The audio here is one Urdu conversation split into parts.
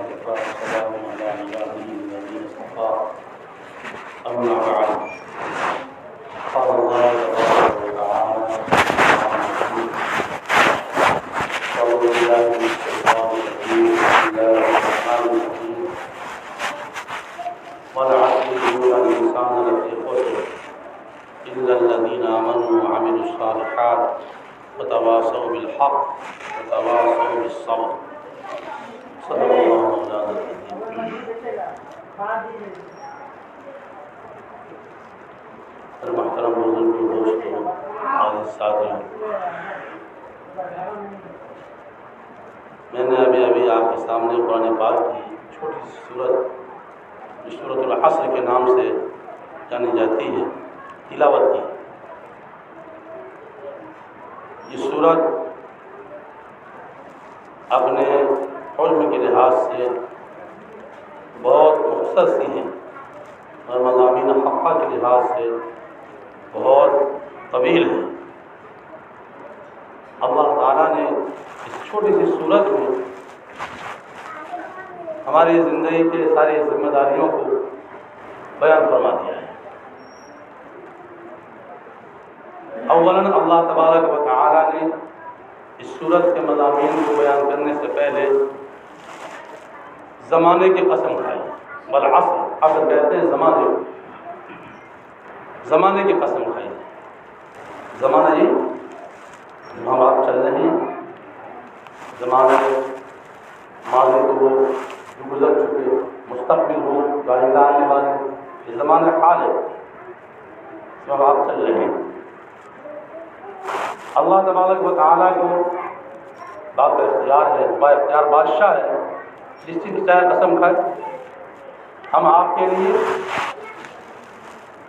وكفى وسلام على عباده الذين اصطفى أما بعد قال الله تبارك وتعالى أعوذ بالله من الشيطان الرجيم بسم الله الرحمن الرحيم والعصر إن الإنسان لفي خسر إلا الذين آمنوا وعملوا الصالحات وتواصوا بالحق وتواصوا بالصبر صدق اللہ مولانا العظیم۔ محترم بزرگوں، دوستوں، عزیز ساتھیوں، میں نے ابھی آپ کے سامنے قرآن پاک کی چھوٹی سی سورت جو سورۃ العصر کے نام سے جانی جاتی ہے تلاوت کی۔ یہ سورت اپنے حجم کے لحاظ سے بہت مختصر سی ہیں اور مضامین حقہ کے لحاظ سے بہت طویل ہے۔ اللہ تعالیٰ نے اس چھوٹی سی صورت میں ہماری زندگی کے ساری ذمہ داریوں کو بیان فرما دیا ہے۔ اولاً اللہ تبارک و تعالیٰ نے اس صورت کے مضامین کو بیان کرنے سے پہلے زمانے کی قسم کھائی۔ والعصر، عصر کہتے ہیں زمانے کی قسم کھائی۔ زمانہ یہ ہم آپ چل رہے ہیں، زمانے ماضی کو وہ جو گزر چکے، مستقبل ہو، آئندہ آنے والے، یہ زمانہ حال ہے جس میں آپ چل رہے ہیں۔ اللہ تبارک و تعالیٰ کو بات کا اختیار ہے، با اختیار بادشاہ ہے، جس چیز کی چاہے قسم کھائے۔ ہم آپ کے لیے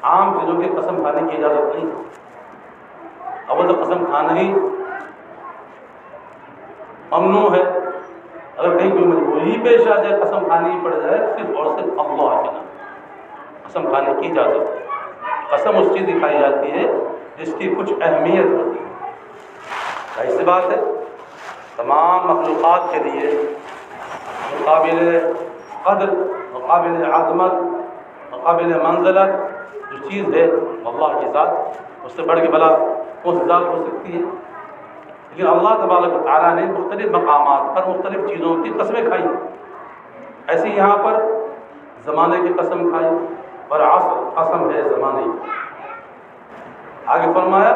عام چیزوں کی قسم کھانے کی اجازت نہیں۔ اول تو قسم کھانا ہی ممنوع ہے۔ اگر کہیں کوئی مجبوری پیش آ جائے، قسم کھانی ہی پڑ جائے، صرف اور صرف اللہ کے نام قسم کھانے کی اجازت ہے۔ قسم اس چیز کی کھائی جاتی ہے جس کی کچھ اہمیت ہوتی ہے۔ ظاہر سی بات ہے، تمام مخلوقات کے لیے مقابل قدر، مقابل عظمت، مقابل منزلت جو چیز ہے اللہ کی ذات، اس سے بڑھ کے بھلا کون سی ذات ہو سکتی ہے؟ لیکن اللہ تبارک و تعالیٰ نے مختلف مقامات پر مختلف چیزوں کی قسمیں کھائی۔ ایسے یہاں پر زمانے کی قسم کھائی، اور عصر قسم ہے زمانے کی۔ آگے فرمایا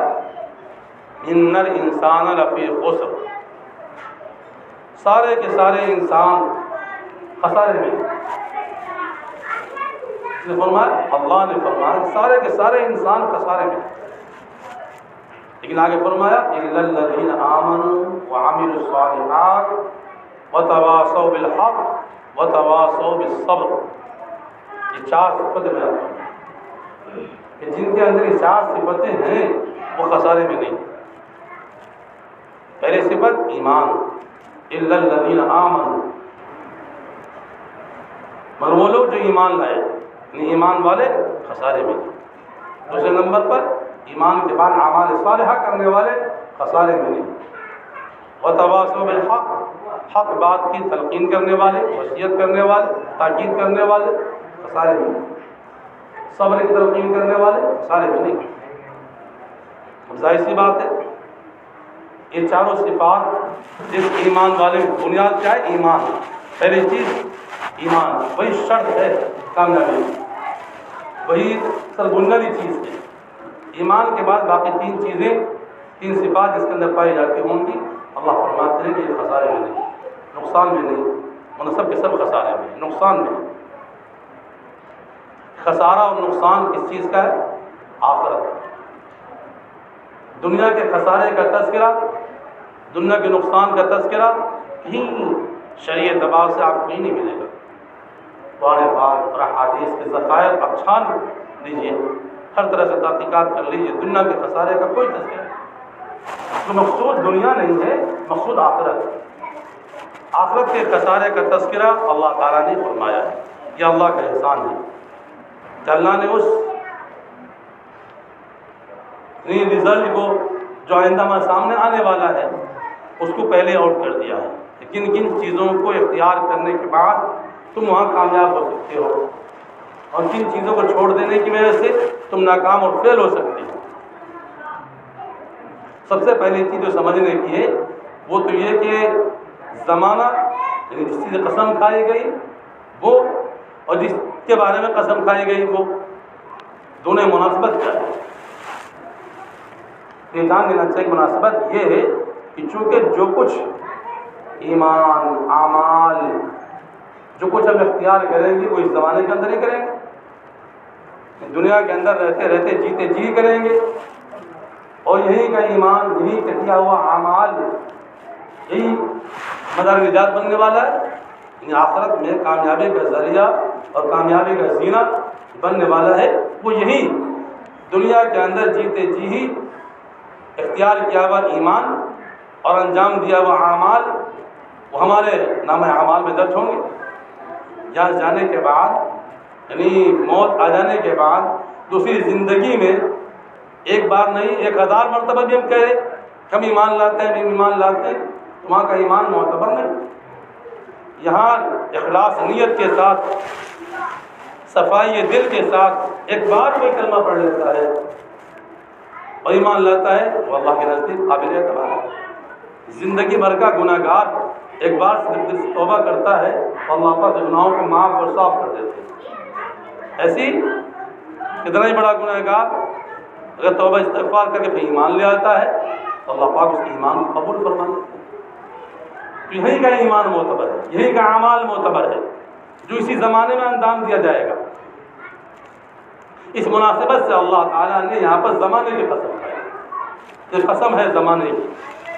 ان الانسان لفی خسر، سارے کے سارے انسان خسارے میں۔ اللہ نے فرمایا سارے کے سارے انسان خسارے میں، لیکن آگے فرمایا الا الذین آمنوا وعملوا الصالحات وتواصوا بالحق وتواصوا بالصبر۔ یہ چار صفتیں میں آتا ہوں کہ جن کے اندر یہ چار صفتیں ہیں وہ خسارے میں نہیں۔ پہلی صفت ایمان، الا الذین آمنوا، مگر وہ لوگ جو ایمان لائے، یعنی ایمان والے خسارے میں نہیں۔ دوسرے نمبر پر ایمان کے بعد اعمال صالحہ کرنے والے خسارے میں نہیں۔ وتواصوا بالحق، حق بات کی تلقین کرنے والے، وصیت کرنے والے، تاکید کرنے والے خسارے میں نہیں۔ صبر کی تلقین کرنے والے خسارے میں نہیں۔ ظاہر سی بات ہے، یہ چاروں صفات جس ایمان والے بنیاد کیا ہے؟ ایمان۔ پہلی چیز ایمان، وہی شرط ہے کامیابی، وہی سر بنیادی چیز ہے۔ ایمان کے بعد باقی تین چیزیں، تین صفات جس کے اندر پائی جاتی ہوں گی، اللہ فرماتے ہیں کہ یہ خسارے میں نہیں، نقصان میں نہیں، ان سب کے سب خسارے میں، نقصان میں۔ خسارہ اور نقصان کس چیز کا ہے؟ آخرت۔ دنیا کے خسارے کا تذکرہ، دنیا کے نقصان کا تذکرہ کہیں شرعی اعتبار سے آپ کو کہیں نہیں ملے گا۔ قرآن پاک اور احادیث کے ذخائر آپ چھان لیجیے، ہر طرح سے تحقیقات کر لیجیے، دنیا کے خسارے کا کوئی تذکرہ نہیں۔ تو مقصود دنیا نہیں ہے، مقصود آخرت ہے۔ آخرت کے خسارے کا تذکرہ اللہ تعالیٰ نے فرمایا ہے، یہ اللہ کا احسان ہے کہ اللہ نے اس رزلٹ کو جو آئندہ ہمارے سامنے آنے والا ہے اس کو پہلے آؤٹ کر دیا ہے کہ کن کن چیزوں کو اختیار کرنے کے بعد تم وہاں کامیاب ہو سکتے ہو اور کن چیزوں کو چھوڑ دینے کی وجہ سے تم ناکام اور فیل ہو سکتے ہو۔ سب سے پہلی چیز جو سمجھنے کی ہے وہ تو یہ کہ زمانہ یعنی جس چیز قسم کھائی گئی وہ اور جس کے بارے میں قسم کھائی گئی وہ دونوں مناسبت کیا ہے۔ یہ جان لینا چاہیے مناسبت یہ ہے کہ چونکہ جو کچھ ایمان اعمال جو کچھ ہم اختیار کریں گے وہ اس زمانے کے اندر ہی کریں گے، دنیا کے اندر رہتے رہتے جیتے جی کریں گے، اور یہی کا ایمان یہی کا کیا ہوا اعمال یہی مدار نجات بننے والا ہے، یعنی آخرت میں کامیابی کا ذریعہ اور کامیابی کا زینہ بننے والا ہے وہ یہی دنیا کے اندر جیتے جی ہی اختیار کیا ہوا ایمان اور انجام دیا ہوا اعمال وہ ہمارے نام اعمال میں درج ہوں گے۔ یہاں جانے کے بعد یعنی موت آ جانے کے بعد دوسری زندگی میں ایک بار نہیں 1000 مرتبہ بھی ہم کہے کہ ہم ایمان لاتے ہیں ایمان لاتے ہیں تو وہاں کا ایمان معتبر نہیں۔ یہاں اخلاص نیت کے ساتھ صفائی دل کے ساتھ ایک بار کوئی کلمہ پڑھ لیتا ہے اور ایمان لاتا ہے وہ اللہ کے نزدیک قابل اعتبار ہے۔ زندگی بھر کا گناہ گار ایک بار صرف دل سے توبہ کرتا ہے اور اللہ پاک گناہوں کو معاف اور صاف کر دیتے ہیں۔ ایسی کتنا ہی بڑا گناہ گار اگر توبہ استغفار کر کے پھر ایمان لے آتا ہے تو اللہ پاک اس کے ایمان کو قبول فرما دیتے ہیں۔ تو یہی کا ایمان معتبر ہے، یہی کا اعمال معتبر ہے جو اسی زمانے میں انجام دیا جائے گا۔ اس مناسبت سے اللہ تعالیٰ نے یہاں پر زمانے کی قسم کھائی، یہ قسم ہے زمانے کی۔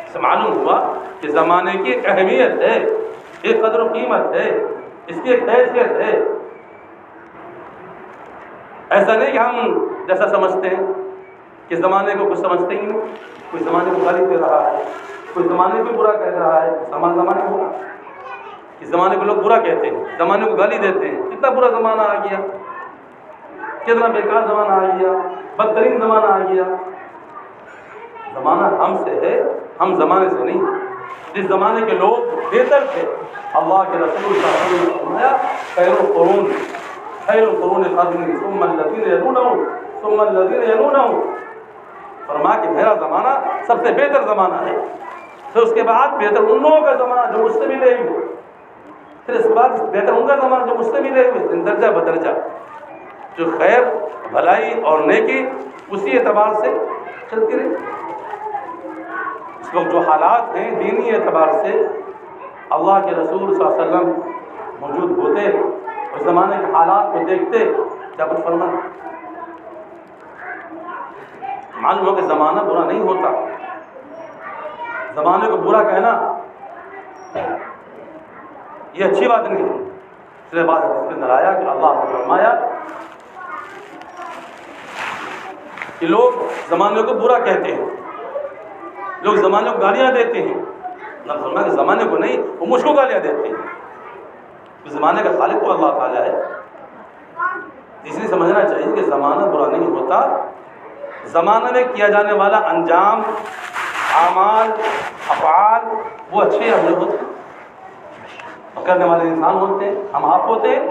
اس سے معلوم ہوا کہ زمانے کی ایک اہمیت ہے، ایک قدر و قیمت ہے، اس کی ایک حیثیت ہے۔ ایسا نہیں کہ ہم جیسا سمجھتے ہیں کہ زمانے کو کچھ سمجھتے ہی نہیں، کوئی زمانے کو گالی دے رہا ہے، کوئی زمانے کو برا کہہ رہا ہے، زمانے کو برا، اس زمانے کو لوگ برا کہتے ہیں، زمانے کو گالی دیتے ہیں، کتنا برا زمانہ آ گیا، کتنا بیکار زمانہ آ گیا، بدترین زمانہ آ گیا۔ زمانہ ہم سے ہے، ہم زمانے سے نہیں۔ جس زمانے کے لوگ بہتر تھے اللہ کے رسول صلی اللہ علیہ وسلم نے فرمایا خیر القرون قرنی ثم الذین یلونہم ثم الذین یلونہم، فرمایا کہ میرا زمانہ سب سے بہتر زمانہ ہے، پھر اس کے بعد بہتر ان لوگوں کا زمانہ جو مجھ سے ملے ہوئے، پھر اس کے بعد بہتر ان کا زمانہ جو مجھ سے ملے ہوئے، درجہ بدرجہ جو خیر بھلائی اور نیکی اسی اعتبار سے چلتی رہی۔ اس وقت جو حالات ہیں دینی اعتبار سے اللہ کے رسول صلی اللہ علیہ وسلم موجود ہوتے اس زمانے کے حالات کو دیکھتے کیا کچھ فرمانا، معلوم ہو کہ زمانہ برا نہیں ہوتا، زمانے کو برا کہنا یہ اچھی بات نہیں ہے۔ اس لیے بات اس کے اندر آیا کہ اللہ نے فرمایا کہ لوگ زمانے کو برا کہتے ہیں، لوگ زمانے کو گالیاں دیتے ہیں، نہ فرمایا کہ زمانے کو نہیں وہ مجھ کو گالیاں دیتے ہیں۔ اس زمانے کا خالق تو اللہ تعالیٰ ہے، اس لیے سمجھنا چاہیے کہ زمانہ برا نہیں ہوتا، زمانہ میں کیا جانے والا انجام اعمال افعال وہ اچھے یا برے ہوتے ہیں، کرنے والے انسان ہوتے ہیں، ہم آپ ہوتے ہیں۔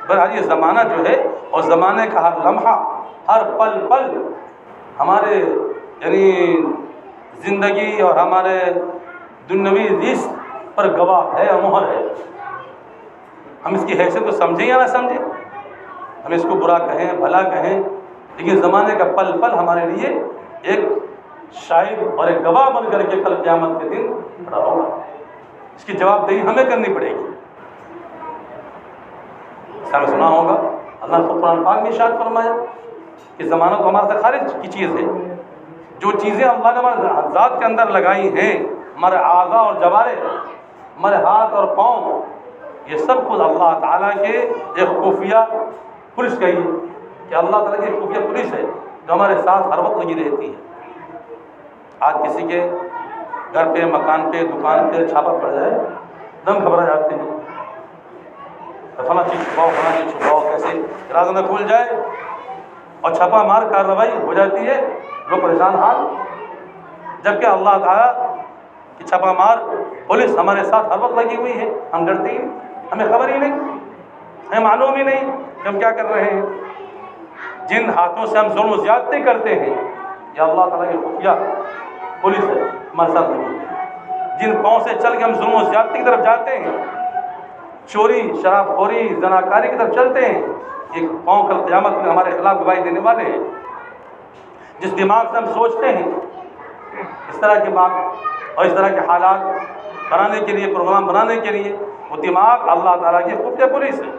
بہرحال یہ زمانہ جو ہے اور زمانے کا ہر لمحہ ہر پل پل ہمارے یعنی زندگی اور ہمارے دنیوی رزق پر گواہ ہے اور مہر ہے۔ ہم اس کی حیثیت کو سمجھیں یا نہ سمجھیں، ہم اس کو برا کہیں بھلا کہیں، لیکن زمانے کا پل پل ہمارے لیے ایک شاہد اور ایک گواہ بن کر کے کل قیامت کے دن کھڑا ہوگا، اس کی جواب دہی ہمیں کرنی پڑے گی۔ اس نے سنا ہوگا اللہ نے قرآن پاک میں ارشاد فرمایا کہ زمانہ تو ہمارے سے خارج کی چیز ہے، جو چیزیں اللہ نے ہمارے ذات کے اندر لگائی ہیں، ہمارے اعضاء اور جوارے، ہمارے ہاتھ اور پاؤں، یہ سب کچھ اللہ تعالیٰ کے ایک خفیہ پولیس کہی ہے کہ اللہ تعالیٰ کی ایک خفیہ پولیس ہے جو ہمارے ساتھ ہر وقت لگی رہتی ہے۔ آج کسی کے گھر پہ مکان پہ دکان پہ چھاپا پڑ جائے دم گھبرا جاتے ہیں، فلاں چیز چھپاؤ فلاں چیز چھپاؤ، کیسے ارادہ نہ کھل جائے اور چھاپا مار کارروائی ہو جاتی ہے، لوگ پریشان حال، جبکہ اللہ تعالیٰ کہ چھاپا مار پولیس ہمارے ساتھ ہر وقت لگی ہوئی ہے، ہم ڈرتے ہی نہیں، ہمیں خبر ہی نہیں، ہمیں معلوم ہی نہیں کہ ہم کیا کر رہے ہیں۔ جن ہاتھوں سے ہم ظلم و زیادتی کرتے ہیں یا اللہ تعالیٰ کی خفیہ پولیس ہے ہمارے ساتھ لگی ہوئی ہے۔ جن پاؤں سے چل کے ہم ظلم و زیادتی کی طرف جاتے ہیں، چوری، شراب خوری، زناکاری کی طرف چلتے ہیں، ایک پاؤں کل قیامت میں ہمارے خلاف گواہی دینے والے ہیں۔ جس دماغ سے ہم سوچتے ہیں اس طرح کی بات اور اس طرح کے حالات بنانے کے لیے، پروگرام بنانے کے لیے، وہ دماغ اللہ تعالیٰ کی خفیہ پولیس ہے۔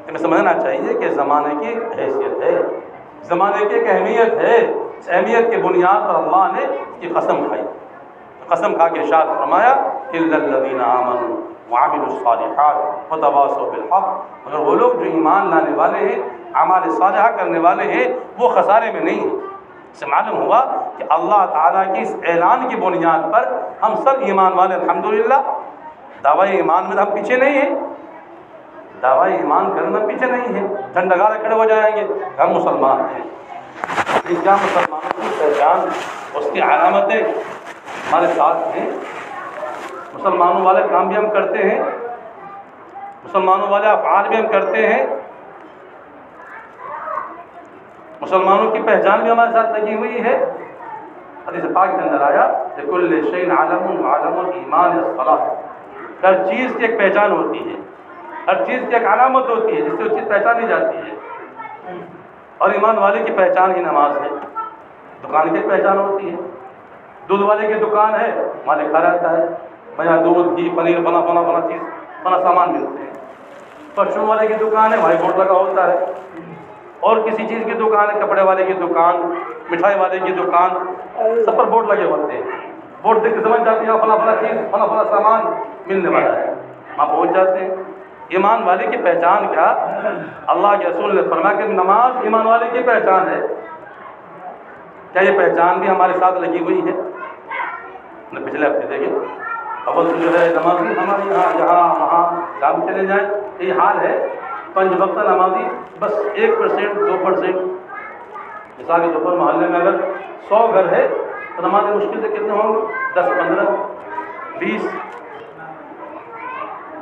ہمیں سمجھنا چاہیے کہ زمانے کی حیثیت ہے، زمانے کی ایک اہمیت ہے، اس اہمیت کے بنیاد پر اللہ نے اس کی قسم کھائی، قسم کھا کے ارشاد فرمایا الا الذین آمنوا وعملوا الصالحات وتواصوا بالحق، مگر وہ لوگ جو ایمان لانے والے ہیں، اعمال صالحہ کرنے والے ہیں، وہ خسارے میں نہیں ہیں۔ اس سے معلوم ہوا کہ اللہ تعالیٰ کی اس اعلان کی بنیاد پر ہم سب ایمان والے الحمدللہ۔ دعوی ایمان میں ہم پیچھے نہیں ہیں، دعوی ایمان کرنا پیچھے نہیں ہے، جھنڈا گاڑے کھڑے ہو جائیں گے ہم مسلمان ہیں۔ لیکن کیا مسلمانوں کی پہچان، اس کی علامتیں ہمارے ساتھ ہیں؟ مسلمانوں والے کام بھی ہم کرتے ہیں، مسلمانوں والے افعال بھی ہم کرتے ہیں، مسلمانوں کی پہچان بھی ہمارے ساتھ لگی ہوئی ہے۔ حدیث پاک کے اندر آیا لکل شیء علم وعلم الایمان الصلاۃ، ہر چیز کی ایک پہچان ہوتی ہے، ہر چیز کی ایک علامت ہوتی ہے جس سے وہ چیز پہچانی جاتی ہے، اور ایمان والے کی پہچان ہی نماز ہے۔ دکان کی پہچان ہوتی ہے، دودھ والے کی دکان ہے، مالک کھا رہتا ہے، بھیا دودھ گھی پنیر فلاں فلاں فلاں چیز فلاں سامان ملتے ہیں۔ پرچون والے کی دکان ہے، وہاں بورڈ لگا ہوتا ہے، اور کسی چیز کی دکان ہے، کپڑے والے کی دکان، مٹھائی والے کی دکان، سب پر بورڈ لگے ہوتے ہیں، بورڈ دیکھ کے سمجھ جاتے ہیں فلاں فلاں چیز فلاں فلاں سامان ملنے والا ہے، وہاں پہنچ جاتے ہیں۔ ایمان والے کی پہچان کیا؟ اللہ کے رسول نے فرمایا کہ نماز ایمان والے کی پہچان ہے۔ کیا یہ پہچان بھی ہمارے ساتھ لگی ہوئی ہے؟ پچھلے ہفتے دیکھیں، اول تو جو ہے نمازی ہمارے یہاں جہاں وہاں کام چلے جائیں، یہ حال ہے، 5 وقت نمازی بس 1% 2%۔ مثال کے طور پر محلے میں اگر 100 گھر ہے تو نمازی مشکل سے کتنے ہوں گے؟ 10 15 20،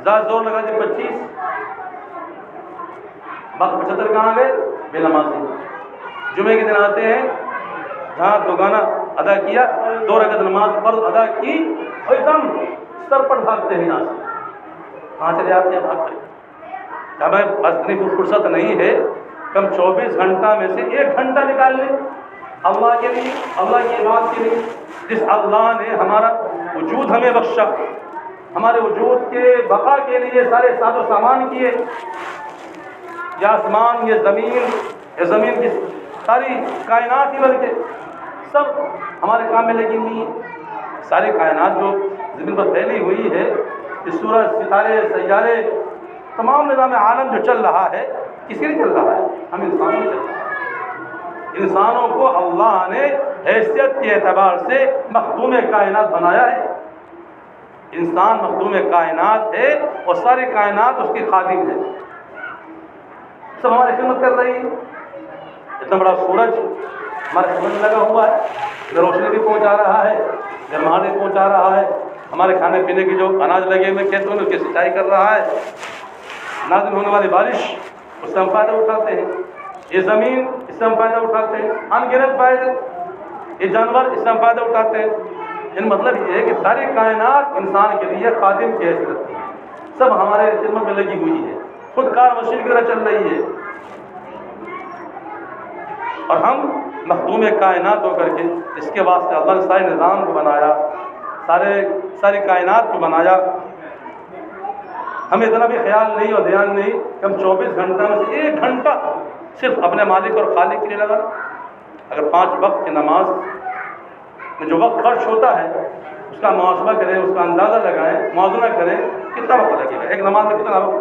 زیادہ زور لگا دے 25، باقی 75 کہاں گئے؟ بے نمازی۔ جمعے کے دن آتے ہیں، جہاں دوگانہ ادا کیا، 2 رکعت نماز فرض ادا کی، اور ایک دم سر پر بھاگتے ہیں یہاں سے، کہاں چلے آتے ہیں؟ بھاگتے ہیں۔ ہمیں بس اتنی فرصت نہیں ہے، کم 24 گھنٹہ میں سے 1 گھنٹہ نکال لیں اللہ کے لیے، اللہ کی عبادت کے لیے، جس اللہ نے ہمارا وجود ہمیں بخشا، ہمارے وجود کے بقا کے لیے سارے ساز و سامان کیے، یا آسمان، یہ زمین کی ساری کائنات ہی بلکہ سب ہمارے کام میں لگی ہوئی ہیں۔ ساری کائنات جو زمین پر پھیلی ہوئی ہے، یہ سورج، ستارے، سیارے، تمام نظام عالم جو چل رہا ہے، کس کے لیے چل رہا ہے؟ ہم انسانوں سے چل رہا ہے۔ انسانوں کو اللہ نے حیثیت کے اعتبار سے مخدوم کائنات بنایا ہے۔ انسان مخدوم کائنات ہے اور ساری کائنات اس کی خادم ہے، سب ہماری خدمت کر رہی ہے۔ اتنا بڑا سورج ہمارے خدمت میں لگا ہوا ہے، ادھر روشنی بھی پہنچا رہا ہے، گرما بھی پہنچا رہا ہے، ہمارے کھانے پینے کی جو اناج لگے ہوئے کھیتوں میں اس کی سینچائی کر رہا ہے، نازل ہونے والی بارش اس سے ہم فائدہ اٹھاتے ہیں، یہ زمین اس سے ہم فائدہ اٹھاتے ہیں، ان گنت فائدے، یہ جانور اس سے ہم فائدہ اٹھاتے ہیں۔ ان مطلب یہ ہے کہ ساری کائنات انسان کے لیے خادم کی حیثیت رکھتی ہے، سب ہمارے خدمت میں لگی ہوئی ہے، خود کار مشین کی طرح چل رہی ہے، اور ہم مخدوم کائنات ہو کر کے اس کے واسطے اللہ نے سارے نظام کو بنایا، ساری کائنات کو بنایا۔ ہمیں اتنا بھی خیال نہیں اور دھیان نہیں کہ ہم 24 گھنٹہ میں سے 1 گھنٹہ صرف اپنے مالک اور خالق کے لیے لگا۔ اگر 5 وقت کی نماز میں جو وقت خرچ ہوتا ہے اس کا محاسبہ کریں، اس کا اندازہ لگائیں، موازنہ کریں، کتنا وقت لگے گا ایک نماز میں؟ کتنا وقت؟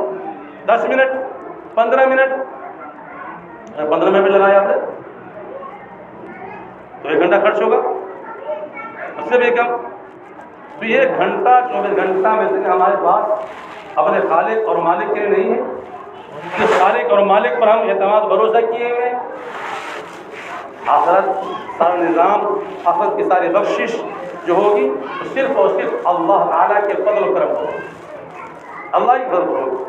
10 منٹ، 15 منٹ؟ 15 منٹ بھی لگایا آپ نے تو 1 گھنٹہ خرچ ہوگا، اس سے بھی کم۔ تو یہ 1 گھنٹہ 24 گھنٹہ میں سے ہمارے پاس اپنے خالق اور مالک کے لیے نہیں ہے، کہ خالق اور مالک پر ہم اعتماد بھروسہ کیے ہوئے، آخرت سارا نظام، آخرت کی ساری بخشش، جو ہوگی تو صرف اور صرف اللہ تعالیٰ کے فضل و کرم ہوگی، اللہ ہی فضل ہوگی۔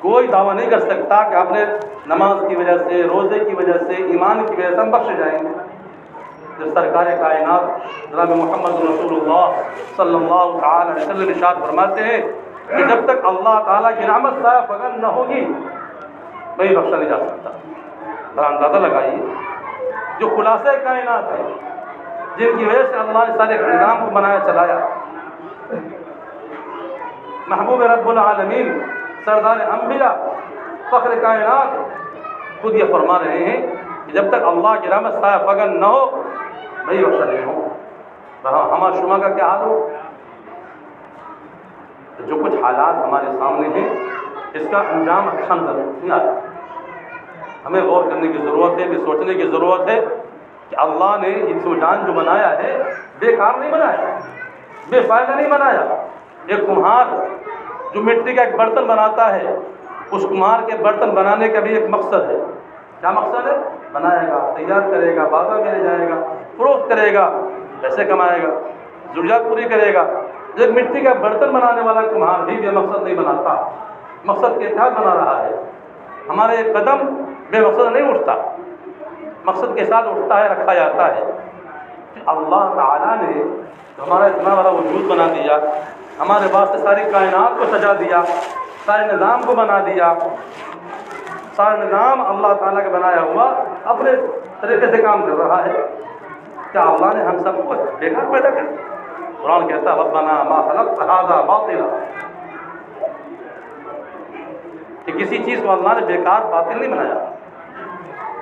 کوئی دعویٰ نہیں کر سکتا کہ آپ نے نماز کی وجہ سے، روزے کی وجہ سے، ایمان کی وجہ سے ہم بخشے جائیں گے۔ جب سرکار کائنات جناب محمد رسول اللہ صلی اللہ تعالی علیہ وسلم ارشاد فرماتے ہیں کہ جب تک اللہ تعالیٰ کی رحمت سایہ فگن نہ ہوگی وہی بخشا نہیں جا سکتا۔ ذرا اندازہ لگائیے، جو خلاصہ کائنات ہے، جن کی وجہ سے اللہ نے سارے نظام کو بنایا چلایا، محبوب رب العالمین، سردار انبیاء، فخر کائنات، خود یہ فرما رہے ہیں کہ جب تک اللہ کی رحمت سایہ فگن نہ ہو نہیں بخشا نہیں ہو۔ ہمارا شما کا کیا حال ہو؟ جو کچھ حالات ہمارے سامنے ہیں اس کا انجام اچھا نہیں آتا۔ ہمیں غور کرنے کی ضرورت ہے، یہ سوچنے کی ضرورت ہے کہ اللہ نے انسان جو بنایا ہے بیکار نہیں بنایا، بے فائدہ نہیں بنایا۔ ایک کمہار جو مٹی کا ایک برتن بناتا ہے، اس کمہار کے برتن بنانے کا بھی ایک مقصد ہے۔ کیا مقصد ہے؟ بنائے گا، تیار کرے گا، بازار میں لے جائے گا، فروخت کرے گا، پیسے کمائے گا، ضروریات پوری کرے گا۔ ایک مٹی کا برتن بنانے والا کمہار بھی یہ مقصد نہیں بناتا، مقصد کے تحت بنا رہا ہے۔ ہمارے ایک قدم بے مقصد نہیں اٹھتا، مقصد کے ساتھ اٹھتا ہے، رکھا جاتا ہے۔ اللہ تعالیٰ نے ہمارا اتنا بڑا وجود بنا دیا، ہمارے واسطے ساری کائنات کو سجا دیا، سارے نظام کو بنا دیا، سارا نظام اللہ تعالیٰ کا بنایا ہوا اپنے طریقے سے کام کر رہا ہے۔ کیا اللہ نے ہم سب کو بیکار پیدا کر دیا؟ قرآن کہتا ہے ربنا ما خلقت ھذا باطلا، کہ کسی چیز کو اللہ نے بیکار باطل نہیں بنایا۔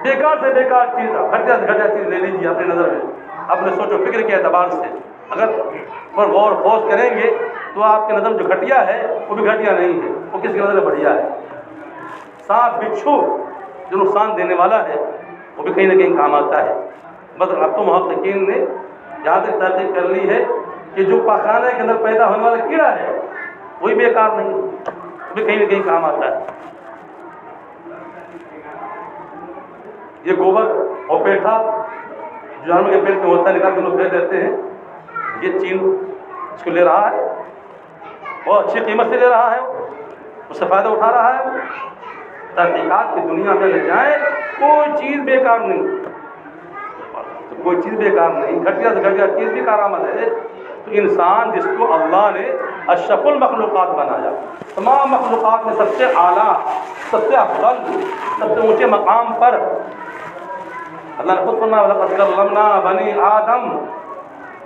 بیکار سے بیکار چیز، گھٹیا سے گھٹیا چیز لے لیجیے اپنی نظر میں، اپنے سوچ و فکر کے اعتبار سے اگر پر غور و خوض کریں گے تو آپ کے نظر میں جو گھٹیا ہے وہ بھی گھٹیا نہیں ہے، وہ کس کی نظر میں بڑھیا ہے۔ سانپ بچھو جو نقصان دینے والا ہے وہ بھی کہیں نہ کہیں کام آتا ہے۔ بس اب تو محققین نے جہاں تک تحقیق کر لی ہے کہ جو پاخانے کے اندر پیدا ہونے والا کیڑا ہے وہی بیکار نہیں، وہ بھی کہیں نہ کہیں کام آتا ہے۔ یہ گوبر اور پیٹھا جو جانور کے پیٹ میں ہوتا ہے، نکال کے لوگ دے دیتے ہیں، یہ چین اس کو لے رہا ہے، وہ اچھی قیمت سے لے رہا ہے، اس سے فائدہ اٹھا رہا ہے۔ تحقیقات کی دنیا میں لے جائیں کوئی چیز بیکار نہیں، کوئی چیز بیکار نہیں، گھٹیا سے گھٹیا چیز بھی کارآمد ہے۔ تو انسان جس کو اللہ نے اشرف المخلوقات بنایا، تمام مخلوقات میں سب سے اعلیٰ، سب سے افضل، سب سے اونچے مقام پر اللہ نے خود فرمایا وَلَقَدْ كَرَّمْنَا بَنِي آدم،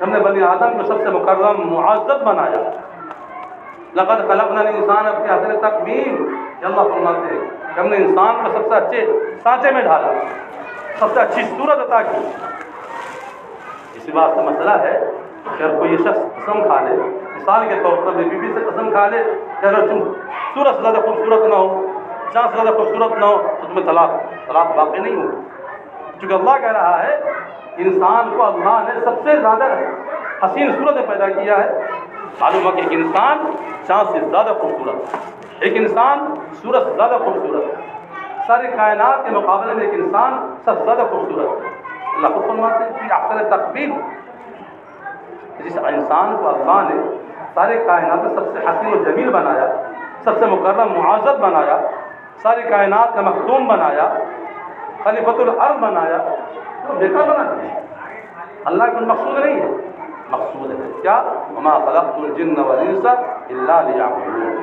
ہم نے بنی آدم کو سب سے مکرم معزز بنایا۔ لَقَدْ خَلَقْنَا الْإِنسَانَ فِي أَحْسَنِ تَقْوِيمٍ، یہ اللہ فرماتے ہیں کہ ہم نے انسان کو سب سے اچھے سانچے میں ڈالا، سب سے اچھی صورت عطا کی۔ اسی بات کا مسئلہ ہے کہ اگر کوئی شخص قسم کھا لے، مثال کے طور پر بیوی سے قسم کھا لے کہ اگر تم صورت سے زیادہ خوبصورت نہ ہو، چاند سے زیادہ خوبصورت نہ ہو تو تمہیں طلاق واقع نہیں ہوگی، چونکہ اللہ کہہ رہا ہے انسان کو اللہ نے سب سے زیادہ حسین صورت میں پیدا کیا ہے۔ معلوم ہے کہ ایک انسان چاند سے زیادہ خوبصورت، ایک انسان صورت سے زیادہ خوبصورت، ساری کائنات کے مقابلے میں ایک انسان سب سے زیادہ خوبصورت ہے۔ اللہ خود فرماتے ہیں کہ احسن تقویم، جس انسان کو اللہ نے سارے کائنات میں سب سے حسین و جمیل بنایا، سب سے مکرم معزز بنایا، ساری کائنات کا مخدوم بنایا، خلیفۃ الارض بنایا، تو بیکار بنا دیا۔ اللہ کا مقصود نہیں ہے، مقصود ہے کیا؟ وما خلقت الجن والانس الا لیعبدون۔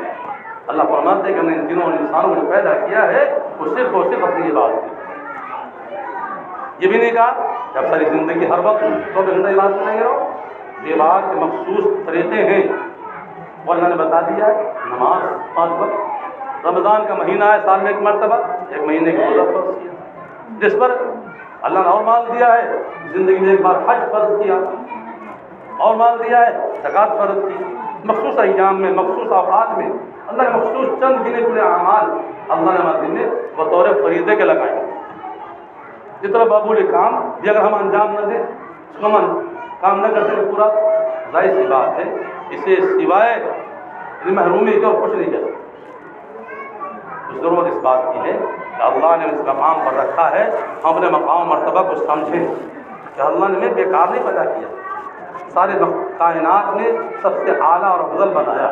اللہ فرماتے ہیں کہ ہم نے ان جنوں اور انسانوں کو پیدا کیا ہے وہ صرف اور صرف اپنی عبادت کی۔ یہ بھی نہیں کہا کہ اب ساری زندگی ہر وقت 24 گھنٹہ عبادت کریں گے رہو، عبادت کے مخصوص طریقے ہیں وہ اللہ نے بتا دیا ہے۔ نماز 5 وقت، رمضان کا مہینہ ہے، سال میں 1 مرتبہ 1 مہینے کی روزہ فرض کیا، جس پر اللہ نے اور مال دیا ہے، زندگی میں 1 بار حج فرض کیا، اور مال دیا ہے، زکوٰۃ فرض کی، مخصوص ایام میں، مخصوص اوقات میں اللہ نے مخصوص چند گنے چنے اعمال اللہ نے ہمارے دل میں بطور فریضے کے لگائے۔ جتنا معمولی کام بھی اگر ہم انجام نہ دیں، اس کو ہم کام نہ کر سکے پورا، ظاہر سی بات ہے اسے سوائے محرومی کے اور کچھ نہیں کر سکتے۔ ضرورت اس بات کی ہے کہ اللہ نے اس مقام پر رکھا ہے، ہم اپنے مقام مرتبہ کو سمجھیں کہ اللہ نے ہمیں بیکار نہیں پیدا کیا، سارے کائنات میں سب سے اعلیٰ اور افضل بنایا،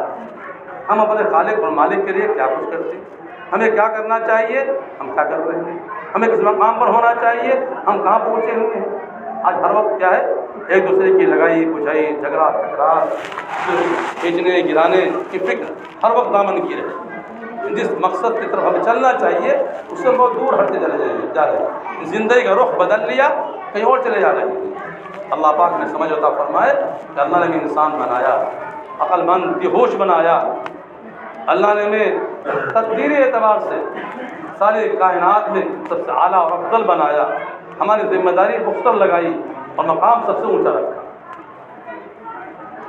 ہم اپنے خالق اور مالک کے لیے کیا کچھ کرتے ہیں، ہمیں کیا کرنا چاہیے، ہم کیا کر رہے ہیں، ہمیں کس مقام پر ہونا چاہیے، ہم کہاں پہنچے ہوئے ہیں۔ آج ہر وقت کیا ہے، ایک دوسرے کی لگائی بجھائی، جھگڑا تکرار، کھینچنے گرانے کی فکر ہر وقت دامن کی رہے۔ جس مقصد کی طرف ہمیں چلنا چاہیے اس سے بہت دور ہٹتے جا رہے ہیں، زندگی کا رخ بدل لیا، کہیں اور چلے جا رہے ہیں۔ اللہ پاک نے سمجھ عطا فرمائے کہ اللہ نے ہمیں انسان بنایا، عقل مند کی ہوش بنایا، اللہ نے ہمیں تقدیری اعتبار سے ساری کائنات میں سب سے اعلیٰ اور افضل بنایا، ہماری ذمہ داری مختلف لگائی اور مقام سب سے اونچا رکھا۔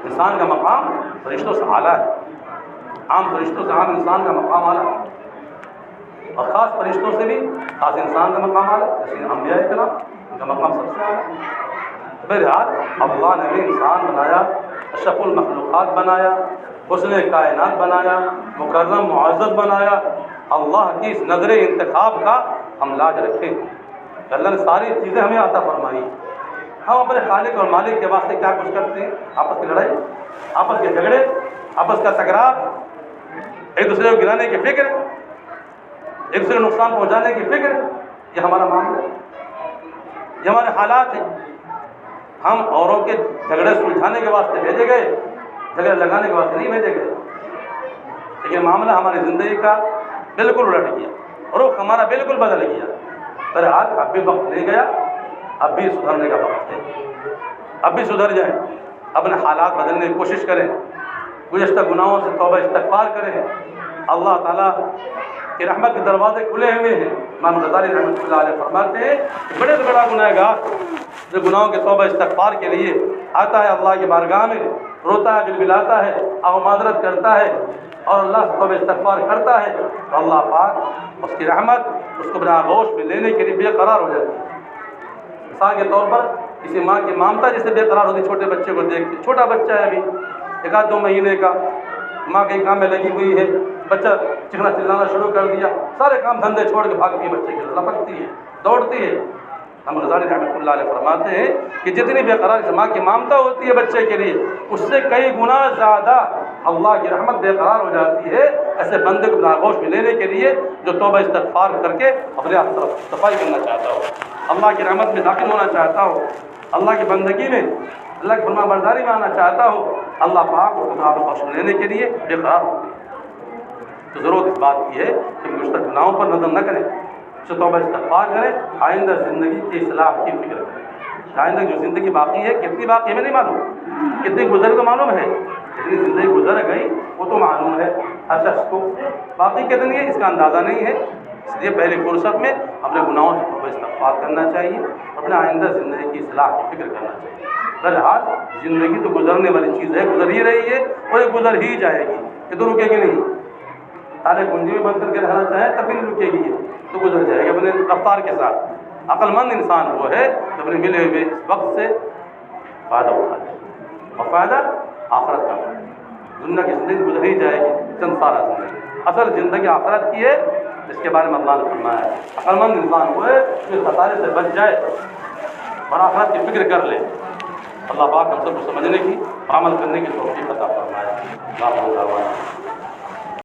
انسان کا مقام فرشتوں سے اعلیٰ ہے، عام فرشتوں سے عام انسان کا مقام اعلیٰ ہے، اور خاص فرشتوں سے بھی خاص انسان کا مقام اعلیٰ ہے، جیسے انبیاء کرام ان کا مقام سب سے اعلیٰ ہے۔ بہرحال اللہ نے ہمیں انسان بنایا، اشرف المخلوقات بنایا، حسن کائنات بنایا، مکرم معزز بنایا۔ اللہ کی اس نظر انتخاب کا ہم لاج رکھیں کہ اللہ نے ساری چیزیں ہمیں عطا فرمائی، ہم اپنے خالق اور مالک کے واسطے کیا کچھ کرتے ہیں، آپس کی لڑائی، آپس کے جھگڑے، آپس کا تکرار، ایک دوسرے کو گرانے کی فکر، ایک دوسرے کو نقصان پہنچانے کی فکر، یہ ہمارا معاملہ ہے، یہ ہمارے حالات ہیں۔ ہم اوروں کے جھگڑے سلجھانے کے واسطے بھیجے گئے، جھگڑے لگانے کے واسطے نہیں بھیجے گئے، لیکن معاملہ ہماری زندگی کا بالکل الٹ گیا، رخ ہمارا بالکل بدل گیا۔ بہرحال اب بھی وقت نہیں گیا، اب بھی سدھرنے کا وقت ہے، اب بھی سدھر جائیں، اپنے حالات بدلنے کی کوشش کریں، گزشتہ گناہوں سے توبہ استغفار کریں۔ اللہ تعالیٰ کہ رحمت کے دروازے کھلے ہوئے ہیں۔ امام غزالی رحمۃ اللہ علیہ فرماتے ہیں کہ بڑے سے بڑا گناہ گار جو گناہوں کے توبہ استغفار کے لیے آتا ہے اللہ کی بارگاہ میں، روتا ہے، بلبلاتا ہے، آہ و معذرت کرتا ہے اور اللہ سے توبہ استغفار کرتا ہے، تو اللہ پاک اس کی رحمت اس کو اپنے آغوش میں لینے کے لیے بے قرار ہو جاتی ہے۔ مثال کے طور پر کسی ماں کی ممتا جسے بے قرار ہوتی، چھوٹے بچے کو دیکھ کے، چھوٹا بچہ ہے ابھی 1-2 مہینے کا، ماں کہیں کام میں لگی ہوئی ہے، بچہ چیخنا چلانا شروع کر دیا، سارے کام دھندے چھوڑ کے بھاگتی ہے، بچے کے لپکتی ہے، دوڑتی ہے۔ ہم غزالی رحمۃ اللہ علیہ فرماتے ہیں کہ جتنی بے قرار ماں کی ممتا ہوتی ہے بچے کے لیے، اس سے کئی گنا زیادہ اللہ کی رحمت بے قرار ہو جاتی ہے ایسے بندے کو آغوش میں لینے کے لیے جو توبہ استغفار کر کے اپنے آپ طرف صفائی کرنا چاہتا ہو، اللہ کی رحمت میں داخل ہونا چاہتا ہو، اللہ کی بندگی میں، اللہ کی فرما برداری میں آنا چاہتا ہو، اللہ پاک اس کو آغوش میں لینے کے لیے بے قرار ہوتی ہے۔ تو ضرورت اس بات کی ہے کہ گزشتہ گناہوں پر نظر نہ کریں، اسے توبہ استغفار کریں، آئندہ زندگی کی اصلاح کی فکر کریں۔ آئندہ جو زندگی باقی ہے، کتنی باقی ہمیں نہیں معلوم، کتنی گزر کو معلوم ہے، جتنی زندگی گزر گئی وہ تو معلوم ہے ہر شخص کو، باقی کتنی ہے اس کا اندازہ نہیں ہے۔ اس لیے پہلی فرصت میں اپنے گناہوں سے توبہ استغفار کرنا چاہیے، اپنے آئندہ زندگی کی اصلاح کی فکر کرنا چاہیے۔ بہرحال زندگی تو گزرنے والی چیز ہے، گزر ہی رہی ہے اور یہ گزر ہی جائے گی، یہ تو رکے گی نہیں۔ تالے کنجی میں بند کر کے رہنا چاہیں تب بھی نہیں رکے گی، تو گزر جائے گا اپنے رفتار کے ساتھ۔ عقل مند انسان وہ ہے جو اپنے ملے ہوئے اس وقت سے فائدہ اٹھائے، اور فائدہ آخرت کا ہے۔ دنیا کی زندگی گزر ہی جائے گی، چند سالہ زندگی، اصل زندگی آخرت کی ہے، جس کے بارے میں اللہ نے فرمایا ہے عقل مند انسان وہ ہے جو خسارے سے بچ جائے اور آخرت کی فکر کر لے۔ اللہ پاک ہم سب کو سمجھنے کی، عمل کرنے کی توفیق عطا فرمائے۔